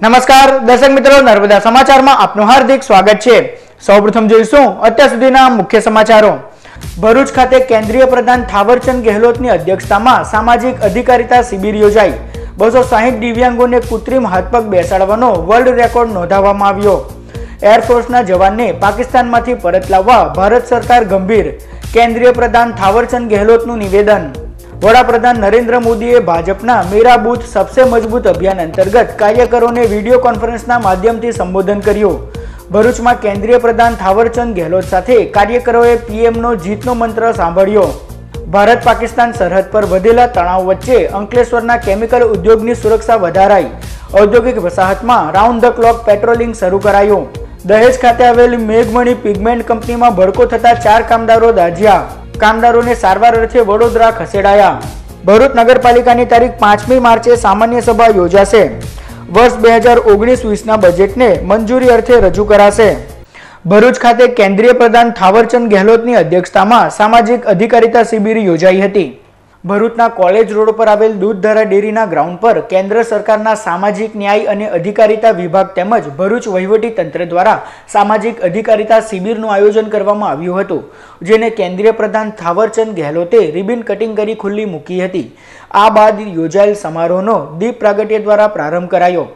નમસ્કાર દર્શક મિત્રો, નર્મદા સમાચારમાં આપનું હાર્દિક સ્વાગત છે। સૌપ્રથમ જોઈશું અત્યાર સુધીના મુખ્ય સમાચારો। ભરૂચ ખાતે કેન્દ્રીય પ્રધાન થાવરચંદ ગેહલોતની અધ્યક્ષતામાં સામાજિક અધિકારીતા શિબિર યોજાઈ। 260 દિવ્યાંગોને કૃત્રિમ હાથપગ બેસાડવાનો વર્લ્ડ રેકોર્ડ નોંધાવવામાં આવ્યો। એરફોર્સના જવાનને પાકિસ્તાનમાંથી પરત લાવવા ભારત સરકાર ગંભીર, કેન્દ્રીય પ્રધાન થાવરચંદ ગેહલોતનું નિવેદન। વડાપ્રધાન નરેન્દ્ર મોદીએ ભાજપના મેરા બૂથ સબસે મજબૂત અભિયાન અંતર્ગત કાર્યકરોને વિડીયો કોન્ફરન્સના માધ્યમથી સંબોધન કર્યું। ભરૂચમાં કેન્દ્રીય પ્રધાન થાવરચંદ ગેહલોત સાથે કાર્યકરોએ પીએમનો જીતનો મંત્ર સાંભળ્યો। ભારત પાકિસ્તાન સરહદ પર વધેલા તણાવ વચ્ચે અંકલેશ્વરના કેમિકલ ઉદ્યોગની સુરક્ષા વધારાઈ। ઔદ્યોગિક વસાહતમાં રાઉન્ડ ધ ક્લોક પેટ્રોલિંગ શરૂ કરાયું। દહેજ ખાતે આવેલી મેઘમણી પિગમેન્ટ કંપનીમાં ભડકો થતા 4 કામદારો દાઝ્યા। કામદારોને સારવાર અર્થે વડોદરા ખસેડાયા। ભરૂચ નગરપાલિકાની તારીખ 5મી માર્ચે સામાન્ય સભા યોજાશે। વર્ષ 2019-20ના બજેટને મંજૂરી અર્થે રજૂ કરાશે। ભરૂચ ખાતે કેન્દ્રીય પ્રધાન થાવરચંદ ગેહલોતની અધ્યક્ષતામાં સામાજિક અધિકારીતા શિબિર યોજાઈ હતી। ભરૂચના કોલેજ રોડ પર આવેલ દૂધધારા ડેરીના ગ્રાઉન્ડ પર કેન્દ્ર સરકારના સામાજિક ન્યાય અને અધિકારીતા વિભાગ તેમજ ભરૂચ વહીવટી તંત્ર દ્વારા સામાજિક અધિકારીતા શિબિરનું આયોજન કરવામાં આવ્યું હતું, જેને કેન્દ્રીય પ્રધાન થાવરચંદ ગેહલોતે રિબિન કટિંગ કરી ખુલ્લી મૂકી હતી। આ બાદ યોજાયેલ સમારોહનો દીપ પ્રાગટ્ય દ્વારા પ્રારંભ કરાયો।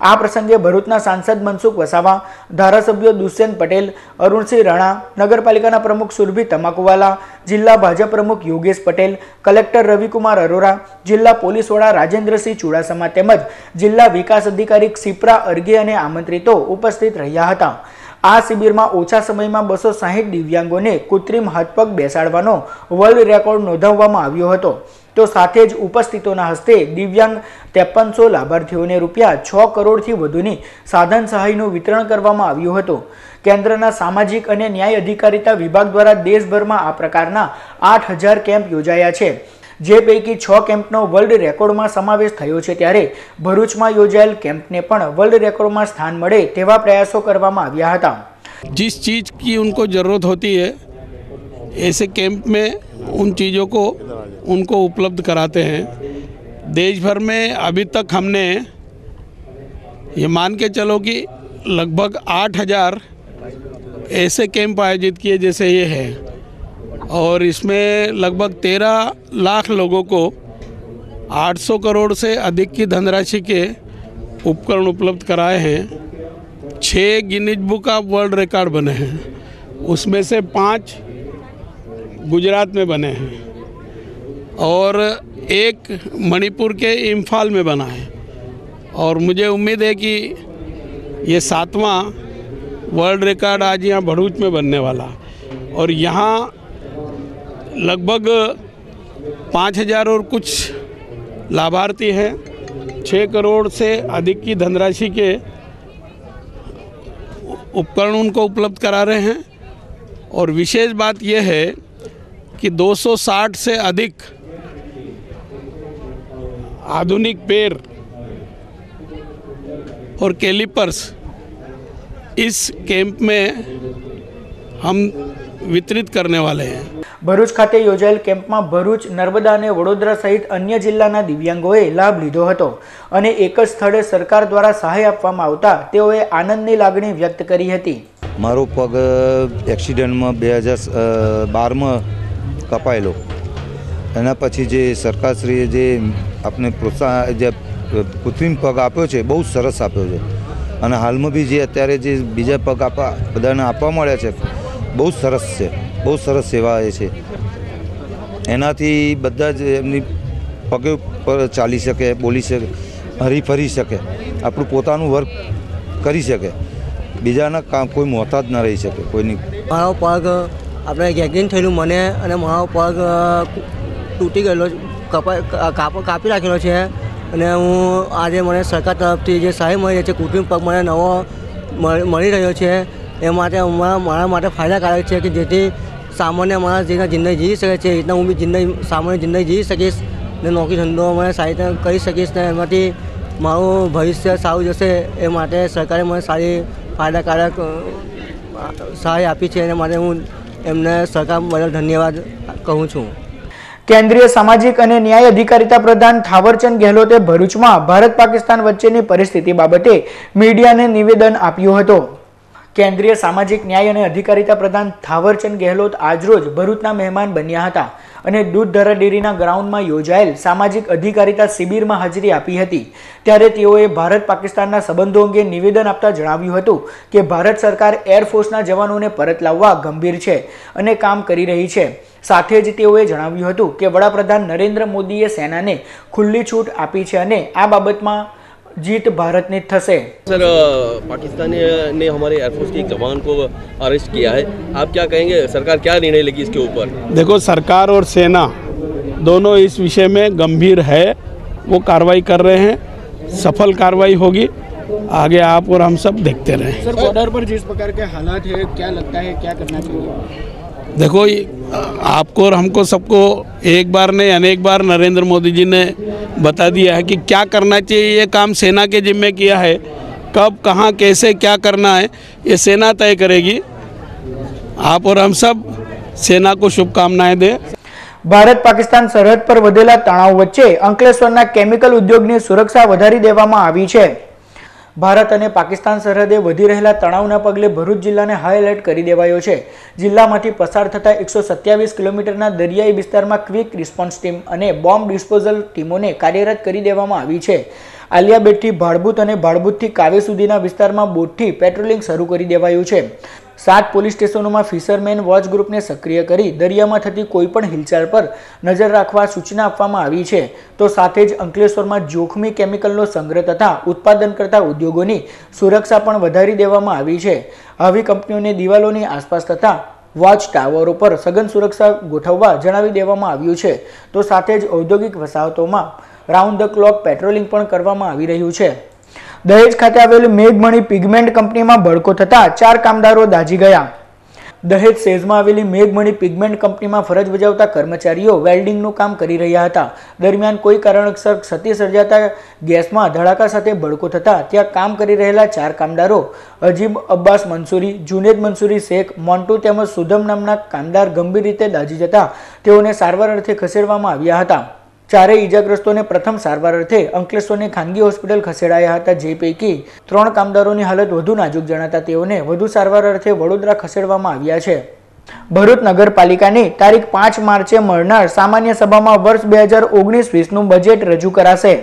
આ પ્રસંગે ભરૂચના સાંસદ મનસુખ વસાવા, ધારાસભ્યો દુષ્યંત પટેલ, અરુણસિંહ રાણા, નગરપાલિકાના પ્રમુખ સુરભી તમાકુવાલા, જિલ્લા ભાજપ પ્રમુખ યોગેશ પટેલ, કલેક્ટર રવિકુમાર અરોરા, જિલ્લા પોલીસ વડા રાજેન્દ્રસિંહ ચુડાસમા તેમજ જિલ્લા વિકાસ અધિકારી ક્ષિપ્રા અર્ગે અને આમંત્રિતો ઉપસ્થિત રહ્યા હતા। આ શિબિરમાં ઓછા સમયમાં 260 દિવ્યાંગોને કૃત્રિમ હાથપગ બેસાડવાનો વર્લ્ડ રેકોર્ડ નોંધાવવામાં આવ્યો હતો। તો સાથે જ ઉપસ્થિતોના હસ્તે દિવ્યાંગ 5300 લાભાર્થીઓને ₹6 કરોડથી વધુની સાધન સહાયનું વિતરણ કરવામાં આવ્યું હતું। કેન્દ્રના સામાજિક અને ન્યાય અધિકારીતા વિભાગ દ્વારા દેશભરમાં આ પ્રકારના 8000 કેમ્પ યોજાયા છે, જે પૈકી 6 કેમ્પનો વર્લ્ડ રેકોર્ડમાં સમાવેશ થયો છે। ત્યારે ભરૂચમાં યોજાયેલ કેમ્પને પણ વર્લ્ડ રેકોર્ડમાં સ્થાન મળે તેવા પ્રયાસો કરવામાં આવ્યા હતા। जिस चीज़ की उनको ज़रूरत होती है ऐसे कैंप में उन चीज़ों को उनको उपलब्ध कराते हैं। देश भर में अभी तक हमने ये मान के चलो कि लगभग 8000 ऐसे कैंप आयोजित किए जैसे ये है, और इसमें लगभग 13 लाख लोगों को 800 करोड़ से अधिक की धनराशि के उपकरण उपलब्ध कराए हैं। 6 Guinness book of world record बने हैं, उसमें से 5 गुजरात में बने हैं और एक मणिपुर के इम्फाल में बना है। और मुझे उम्मीद है कि ये 7वां वर्ल्ड रिकॉर्ड आज यहाँ भरूच में बनने वाला, और यहाँ लगभग 5000 और कुछ लाभार्थी हैं। 6 करोड़ से अधिक की धनराशि के उपकरण उनको उपलब्ध करा रहे हैं। और विशेष बात यह है कि 260 से अधिक आधुनिक पैर और कैलिपर्स इस कैंप में हम वितरित करने वाले हैं। ભરૂચ ખાતે યોજાયેલ કેમ્પમાં ભરૂચ, નર્મદા અને વડોદરા સહિત અન્ય જિલ્લાના દિવ્યાંગોએ લાભ લીધો હતો અને એક જ સ્થળે સરકાર દ્વારા સહાય આપવામાં આવતા તેઓએ આનંદની લાગણી વ્યક્ત કરી હતી। મારો પગ એક્સિડન્ટમાં 2012માં કપાયેલો, એના પછી જે સરકારશ્રીએ જે આપણે પ્રોત્સાહન જે કૃત્રિમ પગ આપ્યો છે બહુ સરસ આપ્યો છે, અને હાલમાં બી જે અત્યારે જે બીજા પગ બધાને આપવા મળ્યા છે બહુ સરસ છે, બહુ સરસ સેવા એ છે। એનાથી બધા જ એમની પગે પર ચાલી શકે, બોલી શકે, હરીફરી શકે, આપણું પોતાનું વર્ક કરી શકે, બીજાના કામ કોઈ મોહતાજ ન રહી શકે કોઈની। મારો પગ આપણે ગેંગરીન થયેલું મને, અને મારો પગ તૂટી ગયેલો, કાપી રાખેલો છે, અને હું આજે મને સરકાર તરફથી જે સહાય મળી છે, કૃત્રિમ પગ મને નવો મળી રહ્યો છે, એ માટે મારા માટે ફાયદાકારક છે કે જેથી સામાન્ય માણસ જેના જિંદગી જીવી શકે છે એ રીતના હું બી સામાન્ય જિંદગી જીવી શકીશ ને નોકરી ધંધો મને સારી રીતે કરી શકીશ ને એમાંથી મારું ભવિષ્ય સારું જશે। એ માટે સરકારે મને સારી ફાયદાકારક સહાય આપી છે, એના માટે હું એમને સરકાર બદલ ધન્યવાદ કહું છું। કેન્દ્રીય સામાજિક અને ન્યાય અધિકારીતા પ્રધાન થાવરચંદ ગેહલોતે ભરૂચમાં ભારત પાકિસ્તાન વચ્ચેની પરિસ્થિતિ બાબતે મીડિયાને નિવેદન આપ્યું હતું. કેન્દ્રીય સામાજિક ન્યાય અને અધિકારીતા પ્રધાન થાવરચંદ ગેહલોત આજરોજ ભરૂચના મહેમાન બન્યા હતા અને દૂધધારા ડેરીના ગ્રાઉન્ડમાં યોજાયેલ સામાજિક અધિકારીતા શિબિરમાં હાજરી આપી હતી. ત્યારે તેઓએ ભારત પાકિસ્તાનના સંબંધો અંગે નિવેદન આપતા જણાવ્યું હતું કે ભારત સરકાર એરફોર્સના જવાનોને પરત લાવવા ગંભીર છે અને કામ કરી રહી છે. સાથે જ તેઓએ જણાવ્યું હતું કે વડાપ્રધાન નરેન્દ્ર મોદીએ સેનાને ખુલ્લી છૂટ આપી છે અને આ બાબતમાં जीत भारत ने थसे. सर पाकिस्तान ने हमारे एयरफोर्स के एक जवान को अरेस्ट किया है, आप क्या कहेंगे, सरकार क्या निर्णय लेगी इसके ऊपर? देखो, सरकार और सेना दोनों इस विषय में गंभीर है, वो कार्रवाई कर रहे हैं, सफल कार्रवाई होगी. आगे आप और हम सब देखते रहें. सर, बॉर्डर पर जिस प्रकार के हालात है, क्या लगता है क्या करना चाहिए? देखो, आपको और हमको सबको एक बार नहीं अनेक बार नरेंद्र मोदी जी ने बता दिया है कि क्या करना चाहिए. ये काम सेना के जिम्मे किया है. कब कहाँ कैसे क्या करना है ये सेना तय करेगी. आप और हम सब सेना को शुभकामनाएं दें. भारत पाकिस्तान सरहद पर વધેલા તણાવ વચ્ચે અંકલેશ્વરના કેમિકલ ઉદ્યોગની સુરક્ષા વધારી દેવામાં આવી છે. ભારત અને પાકિસ્તાન સરહદે વધી રહેલા તણાવના પગલે ભરૂચ જિલ્લાને હાઈ એલર્ટ કરી દેવાયો છે. જિલ્લામાંથી પસાર થતા 127 કિલોમીટરના દરિયાઈ વિસ્તારમાં ક્વિક રિસ્પોન્સ ટીમ અને બોમ્બ ડિસ્પોઝલ ટીમોને કાર્યરત કરી દેવામાં આવી છે. આલિયાબેટથી ભાડભૂત અને ભાડભૂતથી કાવે સુધીના વિસ્તારમાં બોટથી પેટ્રોલિંગ શરૂ કરી દેવાયું છે. 7 પોલીસ સ્ટેશનોમાં ફિશરમેન વોચ ગ્રુપને સક્રિય કરી દરિયામાં થતી કોઈપણ હિલચાલ પર નજર રાખવા સૂચના આપવામાં આવી છે. તો સાથે જ અંકલેશ્વરમાં જોખમી કેમિકલનો સંગ્રહ તથા ઉત્પાદન કરતા ઉદ્યોગોની સુરક્ષા પણ વધારી દેવામાં આવી છે. આવી કંપનીઓને દિવાલોની આસપાસ તથા વોચ ટાવરો પર સઘન સુરક્ષા ગોઠવવા જણાવી દેવામાં આવ્યું છે. તો સાથે જ ઔદ્યોગિક વસાહતોમાં રાઉન્ડ ધ ક્લોક પેટ્રોલિંગ પણ કરવામાં આવી રહ્યું છે. દહેજ ખાતે આવેલી મેઘમણી પિગમેન્ટ કંપનીમાં ભડકો થતા 4 કામદારો દાઝી ગયા. દહેજ સેઝમાં આવેલી મેઘમણી પિગમેન્ટ કંપનીમાં ફરજ બજાવતા કર્મચારીઓ વેલ્ડિંગનું કામ કરી રહ્યા હતા. દરમિયાન કોઈ કારણસર ક્ષતિ સર્જાતા ગેસમાં ધડાકા સાથે ભડકો થતા ત્યાં કામ કરી રહેલા 4 કામદારો અજીબ અબ્બાસ મંસૂરી, જુનેદ મંસૂરી શેખ, મોન્ટુ તેમજ સુધમ નામના કામદાર ગંભીર રીતે દાઝી જતા તેઓને સારવાર અર્થે ખસેડવામાં આવ્યા હતા. ચારેય ઈજાગ્રસ્તોને પ્રથમ સારવાર અર્થે અંકલેશ્વરની ખાનગી હોસ્પિટલ ખસેડાયા હતા. જે પૈકી 3 કામદારોની હાલત વધુ નાજુક જણાતા તેઓને વધુ સારવાર અર્થે વડોદરા ખસેડવામાં આવ્યા છે. ભરૂચ નગરપાલિકાની તારીખ 5 માર્ચે મળનાર સામાન્ય સભામાં વર્ષ 2019-20નું બજેટ રજૂ કરાશે.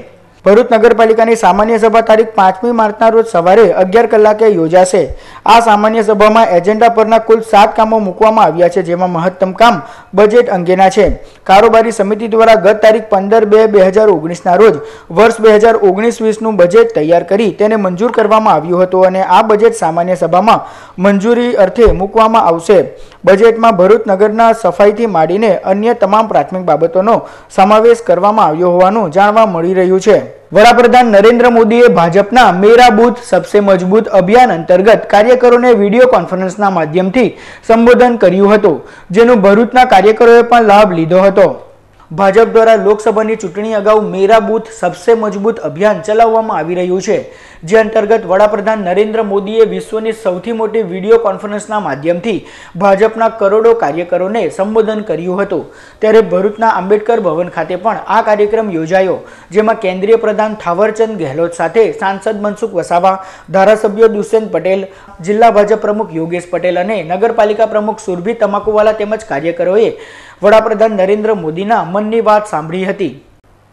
ભરૂચ નગરપાલિકાની સામાન્ય સભા તારીખ 5મી માર્ચના રોજ સવારે 11 કલાકે યોજાશે. આ સામાન્ય સભામાં એજન્ડા પરના કુલ 7 કામો મૂકવામાં આવ્યા છે, જેમાં મહત્તમ કામ બજેટ અંગેના છે. કારોબારી સમિતિ દ્વારા ગત તારીખ 15/2/2019ના રોજ વર્ષ 2019-20નું બજેટ તૈયાર કરી તેને મંજૂર કરવામાં આવ્યું હતું અને આ બજેટ સામાન્ય સભામાં મંજૂરી અર્થે મૂકવામાં આવશે. બજેટમાં ભરૂચ નગરના સફાઈથી માંડીને અન્ય તમામ પ્રાથમિક બાબતોનો સમાવેશ કરવામાં આવ્યો હોવાનું જાણવા મળી રહ્યું છે. વડાપ્રધાન નરેન્દ્ર મોદીએ ભાજપના મેરા બૂથ સબસે મજબૂત અભિયાન અંતર્ગત કાર્યકરોને વિડીયો કોન્ફરન્સના માધ્યમથી સંબોધન કર્યું હતું, જેનું ભરૂચના કાર્યકરોએ પણ લાભ લીધો હતો. ભાજપ દ્વારા લોકસભાની ચૂંટણી અગાઉ મેરા બૂથ સબસે મજબૂત અભિયાન ચલાવવામાં આવી રહ્યું છે, જે અંતર્ગત વડાપ્રધાન નરેન્દ્ર મોદીએ વિશ્વની સૌથી મોટી વિડીયો કોન્ફરન્સના માધ્યમથી ભાજપના કરોડો કાર્યકરોને સંબોધન કર્યું હતું. ત્યારે ભરૂચના આંબેડકર ભવન ખાતે પણ આ કાર્યક્રમ યોજાયો, જેમાં કેન્દ્રીય પ્રધાન થાવરચંદ ગેહલોત સાથે સાંસદ મનસુખ વસાવા, ધારાસભ્યો દુષ્યંત પટેલ, જિલ્લા ભાજપ પ્રમુખ યોગેશ પટેલ અને નગરપાલિકા પ્રમુખ સુરભી તમાકુવાલા તેમજ કાર્યકરોએ વડાપ્રધાન નરેન્દ્ર મોદીના મનની વાત સાંભળી હતી.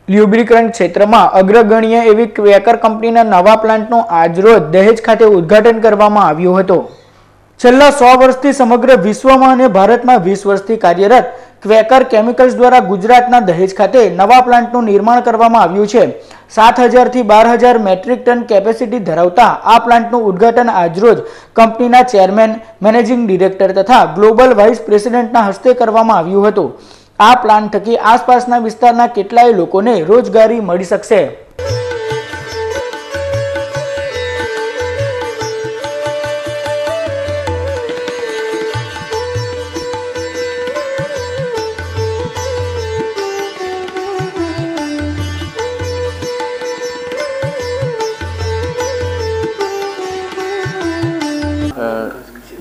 લ્યુબ્રિકન્ટ ક્ષેત્રમાં અગ્રગણ્ય એવી ક્વેકર કંપનીના નવા પ્લાન્ટનું આજરોજ દહેજ ખાતે ઉદ્ઘાટન કરવામાં આવ્યું હતું. છેલ્લા 100 વર્ષથી સમગ્ર વિશ્વમાં અને ભારતમાં 20 વર્ષથી કાર્યરત ક્વેકર કેમિકલ્સ દ્વારા ગુજરાતના દહેજ ખાતે નવા પ્લાન્ટનું નિર્માણ કરવામાં આવ્યું છે. 7,000 થી 12,000 મેટ્રિક ટન કેપેસિટી ધરાવતા આ પ્લાન્ટનું ઉદ્ઘાટન આજરોજ કંપનીના ચેરમેન, મેનેજિંગ ડિરેક્ટર તથા ગ્લોબલ વાઇસ પ્રેસિડેન્ટના હસ્તે કરવામાં આવ્યું હતું. આ પ્લાન્ટ થકી આસપાસના વિસ્તારના કેટલાય લોકોને રોજગારી મળી શકશે.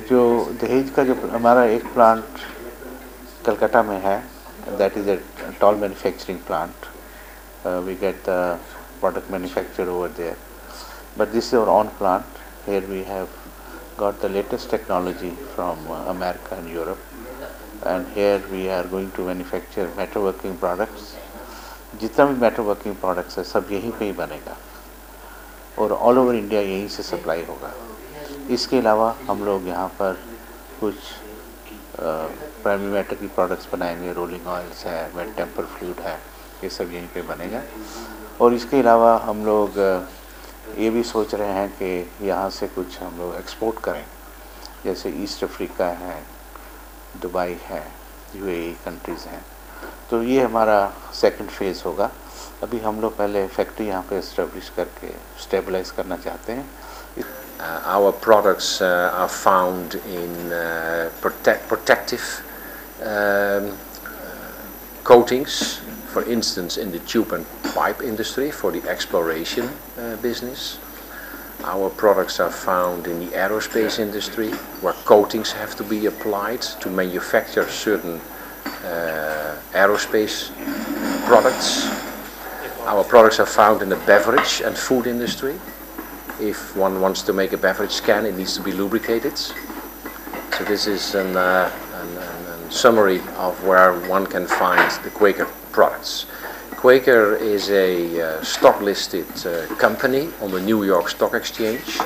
जो दहेज का जो हमारा एक प्लांट कलकत्ता में है, that is at toll manufacturing plant. We get the product manufactured over there. But this is our own plant. Here we have got the latest technology from America and Europe. And here we are going to manufacture metalworking products. जितना भी metalworking products है सब यहीं पे ही बनेगा और all over India यहीं से सप्लाई होगा। इसके अलावा हम लोग यहाँ पर कुछ प्राइमरी मेटल की प्रोडक्ट्स बनाएंगे, रोलिंग ऑयल्स है, वेट टेम्पर फ्लूइड है, ये सब यहीं पे बनेगा। और इसके अलावा हम लोग ये भी सोच रहे हैं कि यहाँ से कुछ हम लोग एक्सपोर्ट करें, जैसे ईस्ट अफ्रीका है, दुबई है, यूएई कंट्रीज़ हैं। तो ये हमारा सेकंड फेज़ होगा। अभी हम लोग पहले फैक्ट्री यहाँ पे एस्टेब्लिश करके स्टेबलाइज करना चाहते हैं। Our products are found in protective coatings, for instance in the tube and pipe industry for the exploration business. Our products are found in the aerospace industry where coatings have to be applied to manufacture certain aerospace products. Our products are found in the beverage and food industry. If one wants to make a beverage can, it needs to be lubricated. So this is a summary of where one can find the Quaker products. Quaker is a stock-listed company on the New York Stock Exchange,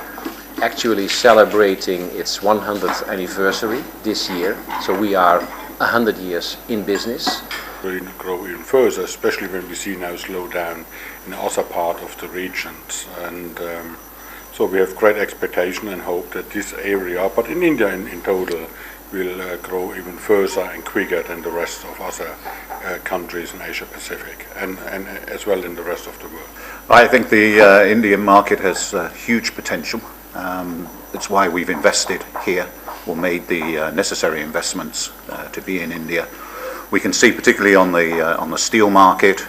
actually celebrating its 100th anniversary this year. So we are 100 years in business. Really grow even further, especially when we see now slowdown in other part of the regions. And so we have great expectation and hope that this area, but in India in total, will grow even further and quicker than the rest of other countries in Asia Pacific and as well in the rest of the world. I think the Indian market has huge potential. That's why we've invested here or made the necessary investments to be in India. We can see particularly on the steel market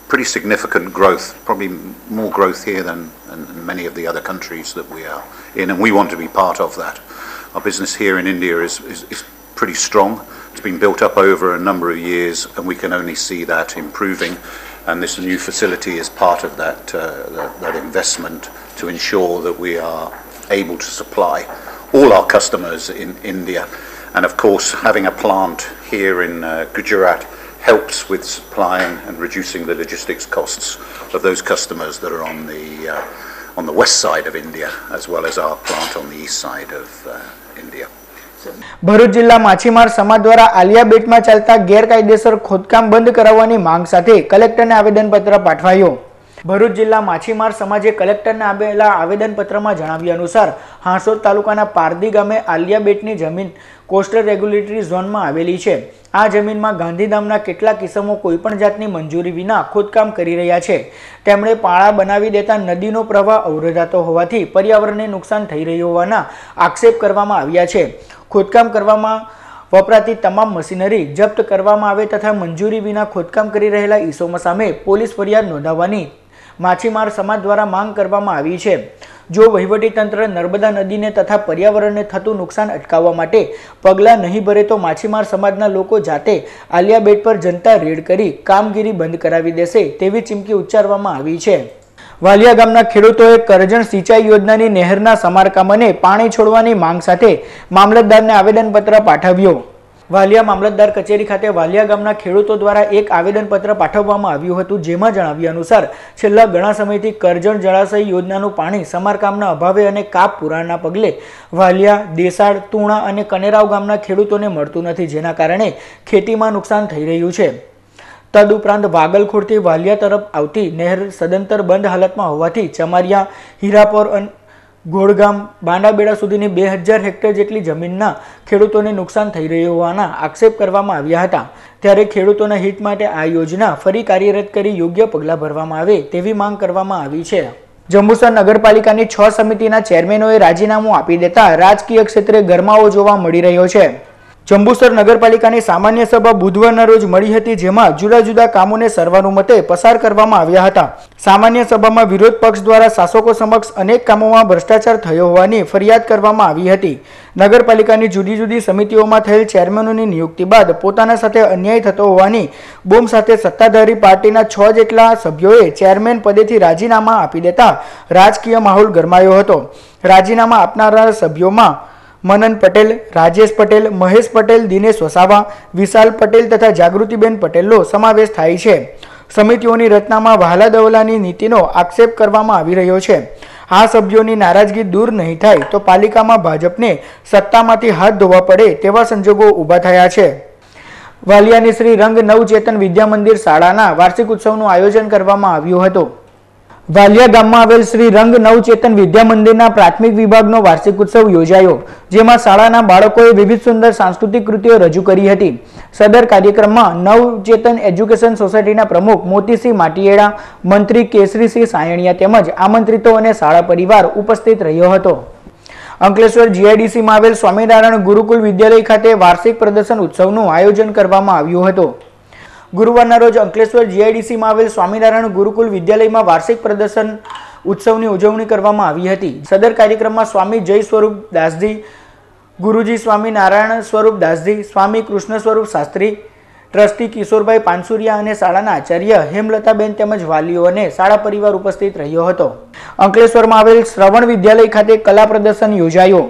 pretty significant growth, probably more growth here than in many of the other countries that we are in, and we want to be part of that. Our business here in India is pretty strong. It's been built up over a number of years, and we can only see that improving, and this new facility is part of that investment to ensure that we are able to supply all our customers in India. And of course, having a plant here in Gujarat helps with supplying and reducing the logistics costs of those customers that are on the west side of India, as well as our plant on the east side of India. Bharuch જિલ્લા માછીમાર સમાજ દ્વારા આલિયા બેટમાં ચાલતા ગેરકાયદેસર ખોદકામ બંધ કરાવવાની માંગ સાથે કલેક્ટરને આવેદનપત્ર પાઠવાયું। ભરૂચ જિલ્લા માછીમાર સમાજે કલેક્ટરને આપેલા આવેદનપત્રમાં જણાવ્યા અનુસાર હાંસોદ તાલુકાના પારડી ગામે આલિયા બેટની જમીન કોસ્ટલ રેગ્યુલેટરી ઝોનમાં આવેલી છે। આ જમીનમાં ગાંધીધામના કેટલાક કિસ્સામાં કોઈપણ જાતની મંજૂરી વિના ખોદકામ કરી રહ્યા છે। તેમણે પાળા બનાવી દેતા નદીનો પ્રવાહ અવરોધાતો હોવાથી પર્યાવરણને નુકસાન થઈ રહ્યું હોવાના આક્ષેપ કરવામાં આવ્યા છે। ખોદકામ કરવામાં વપરાતી તમામ મશીનરી જપ્ત કરવામાં આવે તથા મંજૂરી વિના ખોદકામ કરી રહેલા ઈસમો સામે પોલીસ ફરિયાદ નોંધાવવાની માછીમાર સમાજ દ્વારા માંગ કરવામાં આવી છે। જો વહીવટી તંત્ર નર્મદા નદીને તથા પર્યાવરણને થતું નુકસાન અટકાવવા માટે પગલાં નહીં ભરે તો માછીમાર સમાજના લોકો જાતે આલિયા બેટ પર જનતા રેડ કરી કામગીરી બંધ કરાવી દેશે તેવી ચીમકી ઉચ્ચારવામાં આવી છે। વાલિયા ગામના ખેડૂતોએ કરજણ સિંચાઈ યોજનાની નહેરના સમારકામ અને પાણી છોડવાની માંગ સાથે મામલતદારને આવેદનપત્ર પાઠવ્યું। વાલિયા મામલતદાર કચેરી ખાતે વાલિયા ગામના ખેડૂતો દ્વારા એક આવેદનપત્ર પાઠવવામાં આવ્યું હતું, જેમાં જણાવ્યા અનુસાર છેલ્લા ઘણા સમયથી કરજણ જળાશય યોજનાનું પાણી સમારકામના અભાવે અને કાપ પુરાણના પગલે વાલિયા, દેસાડ, તુણા અને કનેરાવ ગામના ખેડૂતોને મળતું નથી, જેના કારણે ખેતીમાં નુકસાન થઈ રહ્યું છે। તદુપરાંત વાગલખોડથી વાલિયા તરફ આવતી નહેર સદંતર બંધ હાલતમાં હોવાથી ચમારિયા, હીરાપોર અને ઘોડગામ, બાંડાબેડા સુધીની 2000 હેક્ટર જેટલી જમીનના ખેડૂતોને નુકસાન થઈ રહ્યું હોવાના આક્ષેપ કરવામાં આવ્યા હતા। ત્યારે ખેડૂતોના હિત માટે આ યોજના ફરી કાર્યરત કરી યોગ્ય પગલાં ભરવામાં આવે તેવી માંગ કરવામાં આવી છે। જંબુસર નગરપાલિકાની 6 સમિતિના ચેરમેનોએ રાજીનામું આપી દેતા રાજકીય ક્ષેત્રે ગરમાવો જોવા મળી રહ્યો છે। જંબુસર નગરપાલિકાની સામાન્ય સભા બુધવારના રોજ મળી હતી, જેમાં જુદા જુદા કામોને સર્વાનુમતે પસાર કરવામાં આવ્યા હતા. સામાન્ય સભામાં વિરોધ પક્ષ દ્વારા શાસકો સમક્ષ અનેક કામોમાં ભ્રષ્ટાચાર થયો હોવાની ફરિયાદ કરવામાં આવી હતી. નગરપાલિકાની જુદી જુદી સમિતિઓમાં થયેલ ચેરમેનોની નિયુક્તિ બાદ પોતાના સાથે અન્યાય થતો હોવાની બૂમ સાથે સત્તાધારી પાર્ટીના 6 જેટલા સભ્યોએ ચેરમેન પદેથી રાજીનામા આપી દેતા રાજકીય માહોલ ગરમાયો હતો. રાજીનામા આપનારા સભ્યોમાં मनन पटेल, राजेश पटेल, महेश पटेल, दिनेश वसावा, विशाल पटेल तथा जागृतिबेन पटेलનો સમાવેશ થાય છે. સમિતિઓની રચનામાં વહાલા દવલાની નીતિનો આક્ષેપ કરવામાં આવી રહ્યો છે. આ સભ્યોની નારાજગી દૂર નહીં થાય તો પાલિકામાં ભાજપને સત્તામાંથી હાથ ધોવા પડે તેવા સંજોગો ઊભા થયા છે. વાલિયાની શ્રી રંગ નવચેતન વિદ્યા મંદિર શાળાના વાર્ષિક ઉત્સવનું આયોજન કરવામાં આવ્યું હતું. વાલિયા ગામમાં આવેલ શ્રી રંગ નવચેતન વિદ્યા મંદિરના પ્રાથમિક વિભાગનો વાર્ષિક ઉત્સવ યોજાયો, જેમાં શાળાના બાળકોએ વિવિધ સુંદર સાંસ્કૃતિક કૃતિઓ રજૂ કરી હતી. સદર કાર્યક્રમમાં નવચેતન એજ્યુકેશન સોસાયટીના પ્રમુખ મોતીસિંહ માટીએડા, મંત્રી કેસરીસિંહ સાયણિયા તેમજ આમંત્રિતો અને શાળા પરિવાર ઉપસ્થિત રહ્યો હતો. અંકલેશ્વર જીઆઈડીસીમાં આવેલ સ્વામિનારાયણ ગુરુકુલ વિદ્યાલય ખાતે વાર્ષિક પ્રદર્શન ઉત્સવનું આયોજન કરવામાં આવ્યું હતું. ગુરુવારના રોજ અંકલેશ્વર જીઆઈડીસીમાં આવેલ સ્વામિનારાયણ ગુરુકુલ વિદ્યાલયમાં વાર્ષિક પ્રદર્શન ઉત્સવની ઉજવણી કરવામાં આવી હતી. સદર કાર્યક્રમમાં સ્વામી જય સ્વરૂપ દાસજી, ગુરુજી સ્વામી નારાયણ સ્વરૂપ દાસજી, સ્વામી કૃષ્ણ સ્વરૂપ શાસ્ત્રી, ટ્રસ્ટી કિશોરભાઈ પાનસુરિયા અને શાળાના આચાર્ય હેમલતાબેન તેમજ વાલીઓ અને શાળા પરિવાર ઉપસ્થિત રહ્યો હતો. અંકલેશ્વરમાં આવેલ શ્રવણ વિદ્યાલય ખાતે કલા પ્રદર્શન યોજાયો.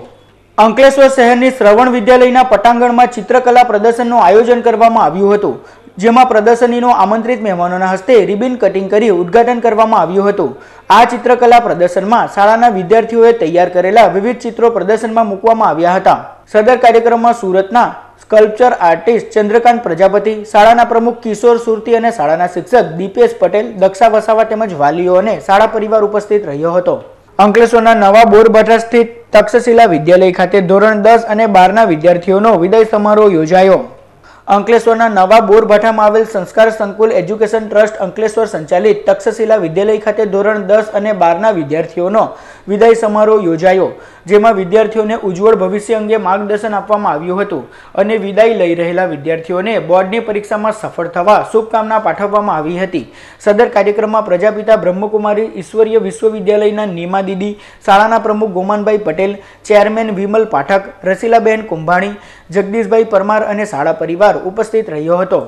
અંકલેશ્વર શહેરની શ્રવણ વિદ્યાલયના પટાંગણમાં ચિત્રકલા પ્રદર્શનનું આયોજન કરવામાં આવ્યું હતું, જેમાં પ્રદર્શનીનો આમંત્રિત મહેમાનોના હસ્તે રિબિન કટિંગ કરી ઉદ્ઘાટન કરવામાં આવ્યું હતું. આ ચિત્રકલા પ્રદર્શનમાં શાળાના વિદ્યાર્થીઓએ તૈયાર કરેલા વિવિધ ચિત્રો પ્રદર્શનમાં મૂકવામાં આવ્યા હતા. સદર કાર્યક્રમમાં સુરતના સ્કલ્પચર આર્ટિસ્ટ ચંદ્રકાંત પ્રજાપતિ, શાળાના પ્રમુખ કિશોર સુરતી અને શાળાના શિક્ષક દીપેશ પટેલ, દક્ષા વસાવા તેમજ વાલીઓ અને શાળા પરિવાર ઉપસ્થિત રહ્યો હતો. અંકલેશ્વરના નવા બોરભાઠા સ્થિત તક્ષશિલા વિદ્યાલય ખાતે ધોરણ 10 અને 12ના વિદ્યાર્થીઓનો વિદાય સમારોહ યોજાયો. અંકલેશ્વરના નવા બોરભાઠામાં આવેલ સંસ્કાર સંકુલ એજ્યુકેશન ટ્રસ્ટ અંકલેશ્વર સંચાલિત તક્ષશિલા વિદ્યાલય ખાતે ધોરણ 10 અને 12ના વિદ્યાર્થીઓનો વિદાય સમારોહ યોજાયો, જેમાં વિદ્યાર્થીઓને ઉજ્જવળ ભવિષ્ય અંગે માર્ગદર્શન આપવામાં આવ્યું હતું અને વિદાય લઈ રહેલા વિદ્યાર્થીઓને બોર્ડની પરીક્ષામાં સફળ થવા શુભકામના પાઠવવામાં આવી હતી. સદર કાર્યક્રમમાં પ્રજાપિતા બ્રહ્મકુમારી ઈશ્વરીય વિશ્વવિદ્યાલયના નીમા દીદી, શાળાના પ્રમુખ ગોમાનભાઈ પટેલ, ચેરમેન વિમલ પાઠક, રસીલાબેન કુંભાણી, જગદીશભાઈ પરમાર અને શાળા પરિવાર ઉપસ્થિત રહ્યો હતો.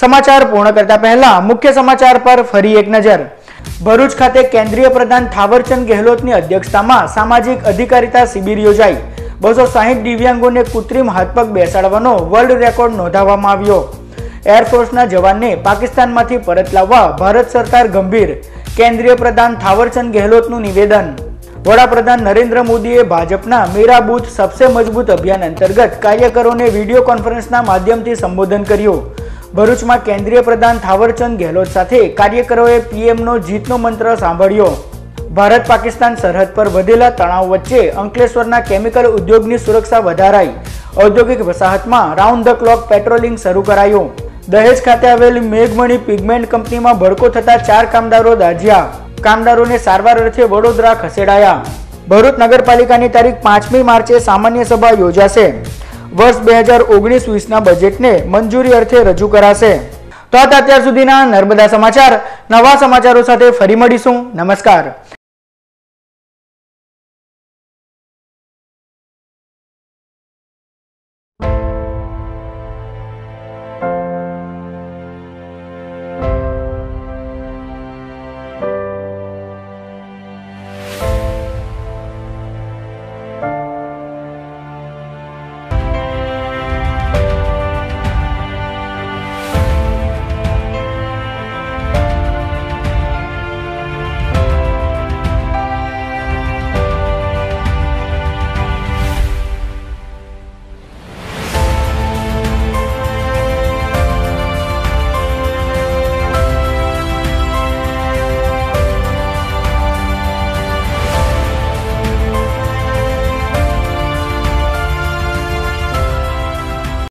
સમાચાર પૂર્ણ કરતા પહેલા મુખ્ય સમાચાર પર ફરી એક નજર. ભરૂચ ખાતે કેન્દ્રીય પ્રધાન થાવરચંદ ગેહલોતની અધ્યક્ષતામાં સામાજિક અધિકારીતા શિબિર યોજાઈ. 260 દિવ્યાંગોને કૃત્રિમ હાથપગ બેસાડવાનો વર્લ્ડ રેકોર્ડ નોંધાવવામાં આવ્યો. એરફોર્સના જવાનને પાકિસ્તાનમાંથી પરત લાવવા ભારત સરકાર ગંભીર, કેન્દ્રીય પ્રધાન થાવરચંદ ગેહલોતનું નિવેદન. વડાપ્રધાન નરેન્દ્ર મોદીએ ભાજપના મેરા બૂથ સબસે મજબૂત અભિયાન અંતર્ગત કાર્યકરોને વિડીયો કોન્ફરન્સના માધ્યમથી સંબોધન કર્યું. ભરૂચમાં કેન્દ્રીય પ્રધાન થાવરચંદ ગેહલોત સાથે કાર્યકરોએ પીએમનો જીતનો મંત્ર સાંભળ્યો. ભારત પાકિસ્તાન સરહદ પર વધેલા તણાવ વચ્ચે અંકલેશ્વરના કેમિકલ ઉદ્યોગની સુરક્ષા વધારાઈ. ઔદ્યોગિક વસાહતમાં રાઉન્ડ ધ ક્લોક પેટ્રોલિંગ શરૂ કરાયું. દહેજ ખાતે આવેલ મેઘમણી પિગમેન્ટ કંપનીમાં ભડકો થતા 4 કામદારો દાઝ્યા. કામદારોને સારવાર અર્થે વડોદરા ખસેડાયા. ભરૂચ નગરપાલિકાની તારીખ 5મી માર્ચે સામાન્ય સભા યોજાશે. વર્ષ 2019-20ના બજેટને મંજૂરી અર્થે રજૂ કરાશે. તો અત્યાર સુધીના નર્મદા સમાચાર. નવા સમાચારો સાથે ફરી મળીશું. નમસ્કાર.